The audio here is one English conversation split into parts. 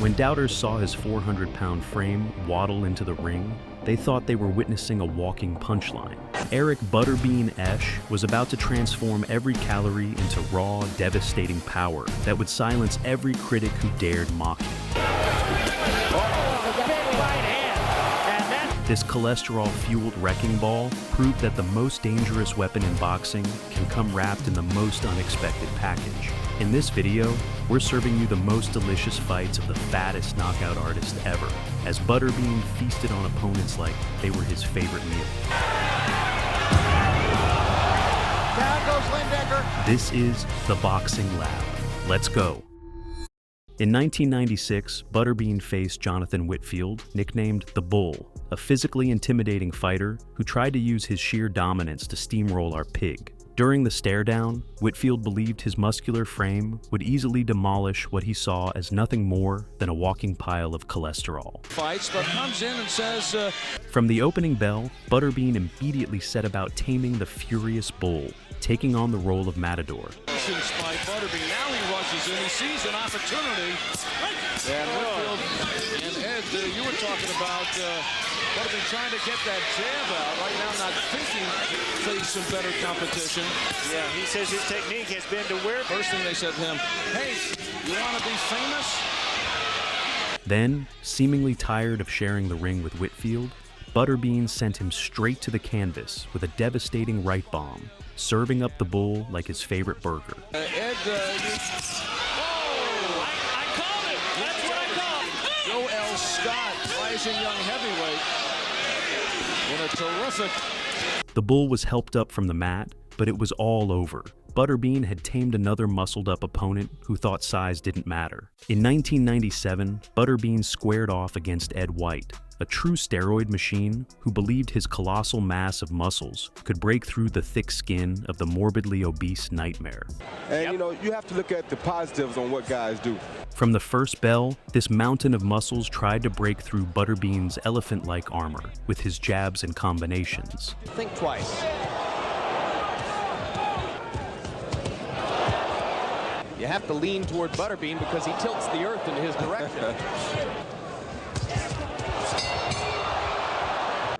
When doubters saw his 400-pound frame waddle into the ring, they thought they were witnessing a walking punchline. Eric Butterbean Esch was about to transform every calorie into raw, devastating power that would silence every critic who dared mock him. This cholesterol-fueled wrecking ball proved that the most dangerous weapon in boxing can come wrapped in the most unexpected package. In this video, we're serving you the most delicious fights of the fattest knockout artist ever, as Butterbean feasted on opponents like they were his favorite meal. Down goes Lindck. This is the Boxing Lab. Let's go. In 1996, Butterbean faced Jonathan Whitfield, nicknamed the Bull, a physically intimidating fighter who tried to use his sheer dominance to steamroll our pig. During the stare-down, Whitfield believed his muscular frame would easily demolish what he saw as nothing more than a walking pile of cholesterol. Fights, but comes in and says, From the opening bell, Butterbean immediately set about taming the furious Bull, taking on the role of Matador. By Butterbean. Now he rushes in. He sees an opportunity. And Whitfield and Ed, you were talking about Butterbean trying to get that jab out. Right now, not thinking face some better competition. Yeah, he says his technique has been to where. First thing they said to him, hey, you want to be famous? Then, seemingly tired of sharing the ring with Whitfield, Butterbean sent him straight to the canvas with a devastating right bomb, serving up the Bull like his favorite burger. Ed, I called it. That's what I called. Joe L. Scott, rising young heavyweight, in a terrific. The Bull was helped up from the mat, but it was all over. Butterbean had tamed another muscled-up opponent who thought size didn't matter. In 1997, Butterbean squared off against Ed White, a true steroid machine who believed his colossal mass of muscles could break through the thick skin of the morbidly obese nightmare. And you know, you have to look at the positives on what guys do. From the first bell, this mountain of muscles tried to break through Butterbean's elephant-like armor with his jabs and combinations. Think twice. You have to lean toward Butterbean because he tilts the earth in his direction.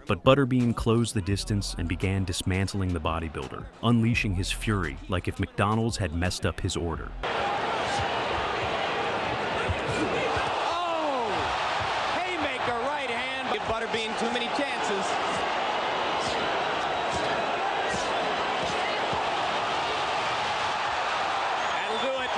But Butterbean closed the distance and began dismantling the bodybuilder, unleashing his fury like if McDonald's had messed up his order. Oh! Haymaker right hand. Give Butterbean too many chances. That'll do it.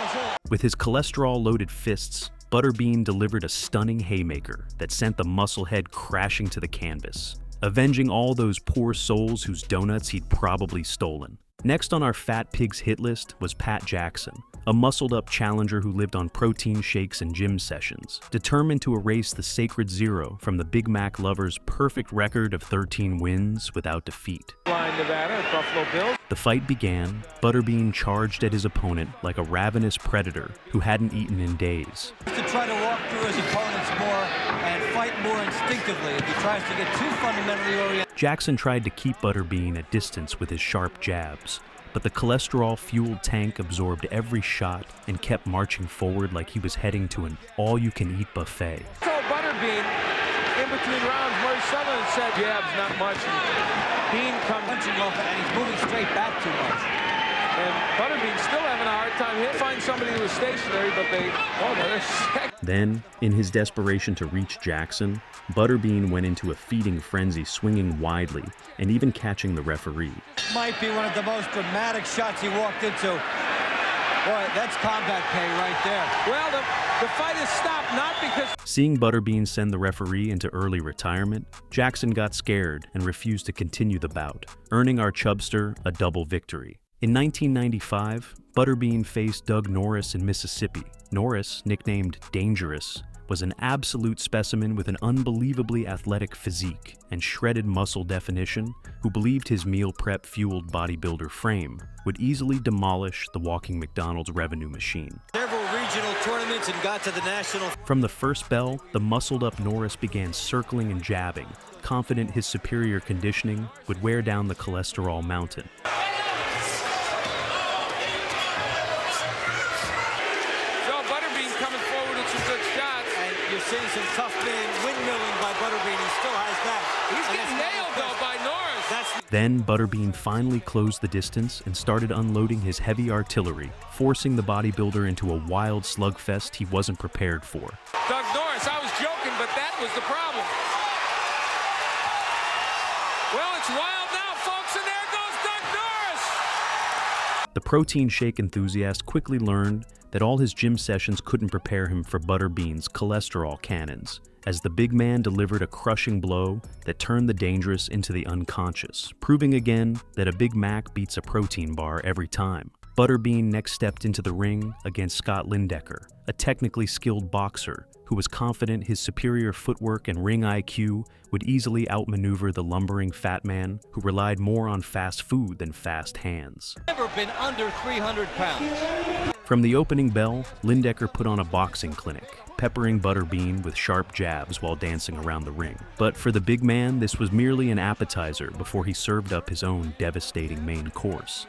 With his cholesterol-loaded fists, Butterbean delivered a stunning haymaker that sent the muscle head crashing to the canvas, avenging all those poor souls whose donuts he'd probably stolen. Next on our Fat Pigs hit list was Pat Jackson, a muscled-up challenger who lived on protein shakes and gym sessions, determined to erase the sacred zero from the Big Mac lover's perfect record of 13 wins without defeat. Nevada, Buffalo Bills. The fight began. Butterbean charged at his opponent like a ravenous predator who hadn't eaten in days. To try to walk through his opponents more and fight more instinctively if he tries to get too fundamentally oriented. Jackson tried to keep Butterbean at distance with his sharp jabs, but the cholesterol-fueled tank absorbed every shot and kept marching forward like he was heading to an all-you-can-eat buffet. So Butterbean, in between rounds, Murray Sutherland said jabs not much. Bean comes Punching off and he's moving straight back too much. and Butterbean still having a hard time hitting. Find somebody who was stationary, but they're sick. Then, in his desperation to reach Jackson, Butterbean went into a feeding frenzy, swinging widely and even catching the referee. Might be one of the most dramatic shots he walked into. Boy, that's combat pay right there. Well, the fight is stopped not because... Seeing Butterbean send the referee into early retirement, Jackson got scared and refused to continue the bout, earning our chubster a double victory. In 1995, Butterbean faced Doug Norris in Mississippi. Norris, nicknamed Dangerous, was an absolute specimen with an unbelievably athletic physique and shredded muscle definition who believed his meal prep-fueled bodybuilder frame would easily demolish the walking McDonald's revenue machine. Several regional tournaments and got to the national. From the first bell, the muscled-up Norris began circling and jabbing, confident his superior conditioning would wear down the cholesterol mountain. you're seeing some tough man windmilling by Butterbean. He still has that. He's getting nailed, though, by Norris. Then Butterbean finally closed the distance and started unloading his heavy artillery, forcing the bodybuilder into a wild slugfest he wasn't prepared for. Doug Norris, I was joking, but that was the problem. Well, it's wild now, folks, and there goes Doug Norris! The protein shake enthusiast quickly learned that all his gym sessions couldn't prepare him for Butterbean's cholesterol cannons, as the big man delivered a crushing blow that turned the dangerous into the unconscious, proving again that a Big Mac beats a protein bar every time. Butterbean next stepped into the ring against Scott Lindck, a technically skilled boxer who was confident his superior footwork and ring IQ would easily outmaneuver the lumbering fat man who relied more on fast food than fast hands. Never been under 300 pounds. From the opening bell, Lindck put on a boxing clinic, peppering Butterbean with sharp jabs while dancing around the ring. But for the big man, this was merely an appetizer before he served up his own devastating main course.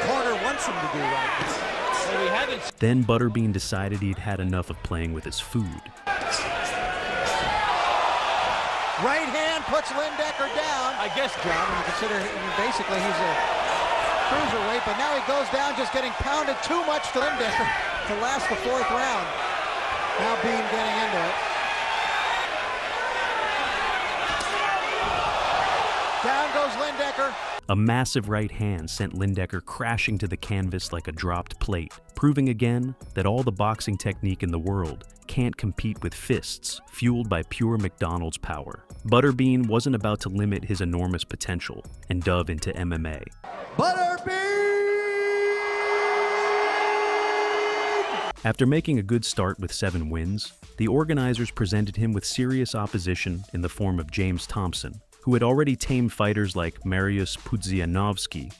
Corner wants him to do right. So we haven't. Then Butterbean decided he'd had enough of playing with his food. Right hand puts Lindck down. I guess, John, when you consider basically he's a Cruiserweight, but now he goes down, just getting pounded too much to Lindck to last the fourth round. Now Bean getting into it. Down goes Lindck. A massive right hand sent Lindck crashing to the canvas like a dropped plate, proving again that all the boxing technique in the world can't compete with fists fueled by pure McDonald's power. Butterbean wasn't about to limit his enormous potential and dove into MMA. Butterbean! After making a good start with 7 wins, the organizers presented him with serious opposition in the form of James Thompson, who had already tamed fighters like Mariusz Pudzianowski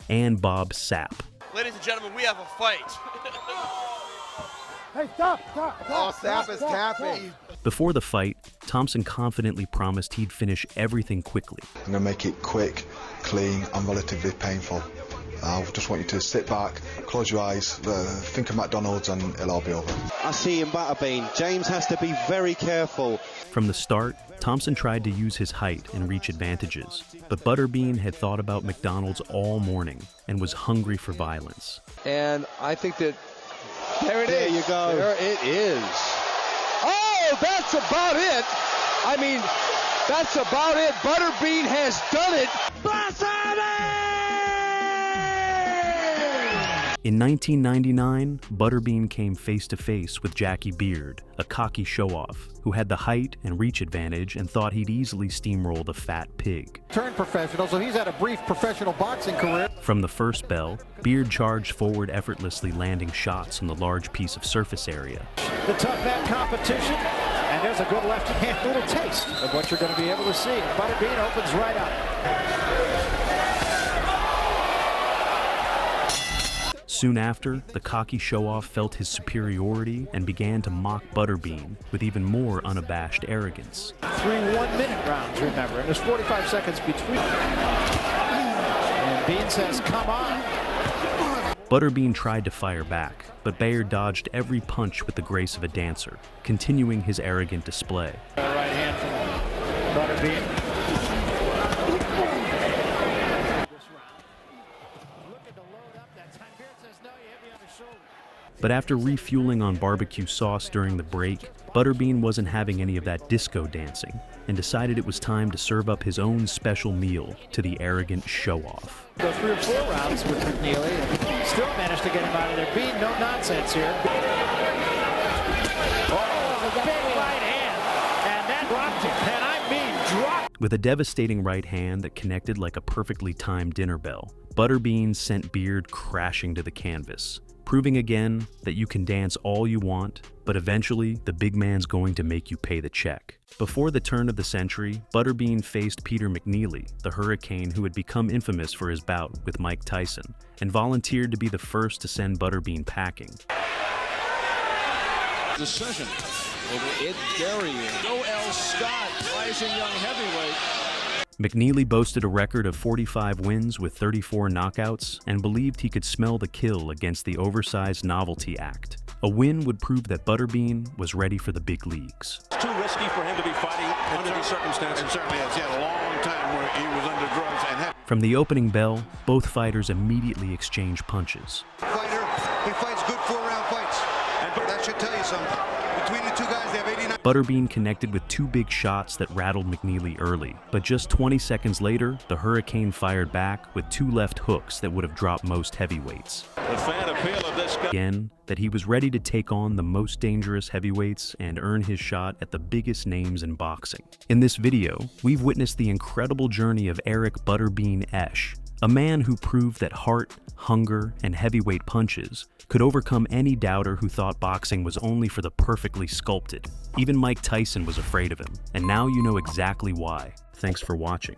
and Bob Sapp. Ladies and gentlemen, we have a fight. Hey, stop! Oh, Sapp is tapping. Before the fight, Thompson confidently promised he'd finish everything quickly. I'm going to make it quick, clean, and relatively painful. I just want you to sit back, close your eyes, think of McDonald's, and it'll all be over. I see in Butterbean, James has to be very careful. From the start, Thompson tried to use his height and reach advantages, but Butterbean had thought about McDonald's all morning and was hungry for violence. And I think that there you go. There it is. Oh, that's about it. I mean, that's about it. Butterbean has done it. In 1999, Butterbean came face-to-face with Jackie Beard, a cocky show-off, who had the height and reach advantage and thought he'd easily steamroll the fat pig. Turned professional, so he's had a brief professional boxing career. From the first bell, Beard charged forward effortlessly, landing shots on the large piece of surface area. The tough man competition, and there's a good left hand, little taste of what you're going to be able to see. Butterbean opens right up. Soon after, the cocky show-off felt his superiority and began to mock Butterbean with even more unabashed arrogance. 3 one-minute rounds, remember, and there's 45 seconds between. And Bean says, come on. Butterbean tried to fire back, but Beard dodged every punch with the grace of a dancer, continuing his arrogant display. Right hand from Butterbean. But after refueling on barbecue sauce during the break, Butterbean wasn't having any of that disco dancing and decided it was time to serve up his own special meal to the arrogant show-off. Go 3 or 4 rounds with McNeely and still managed to get him out of there. Bean, no nonsense here. Oh, the big right hand, and that dropped him, and I mean dropped. With a devastating right hand that connected like a perfectly timed dinner bell, Butterbean sent Beard crashing to the canvas, proving again that you can dance all you want, but eventually the big man's going to make you pay the check. Before the turn of the century, Butterbean faced Peter McNeely, the Hurricane who had become infamous for his bout with Mike Tyson, and volunteered to be the first to send Butterbean packing. Decision over Ed Gary and Joel Scott, rising young heavyweight. McNeely boasted a record of 45 wins with 34 knockouts and believed he could smell the kill against the oversized novelty act. A win would prove that Butterbean was ready for the big leagues. It's too risky for him to be fighting under these circumstances. It certainly has. He had a long time where he was under drugs and had... From the opening bell, both fighters immediately exchanged punches. Fighter, he fights good 4-round fights. And that should tell you something. Between the two guys, they have 89... Butterbean connected with 2 big shots that rattled McNeely early, but just 20 seconds later, the Hurricane fired back with 2 left hooks that would have dropped most heavyweights. The fan appeal of this guy. Again, that he was ready to take on the most dangerous heavyweights and earn his shot at the biggest names in boxing. In this video, we've witnessed the incredible journey of Eric Butterbean Esch, a man who proved that heart, hunger, and heavyweight punches could overcome any doubter who thought boxing was only for the perfectly sculpted. Even Mike Tyson was afraid of him, and now you know exactly why. Thanks for watching.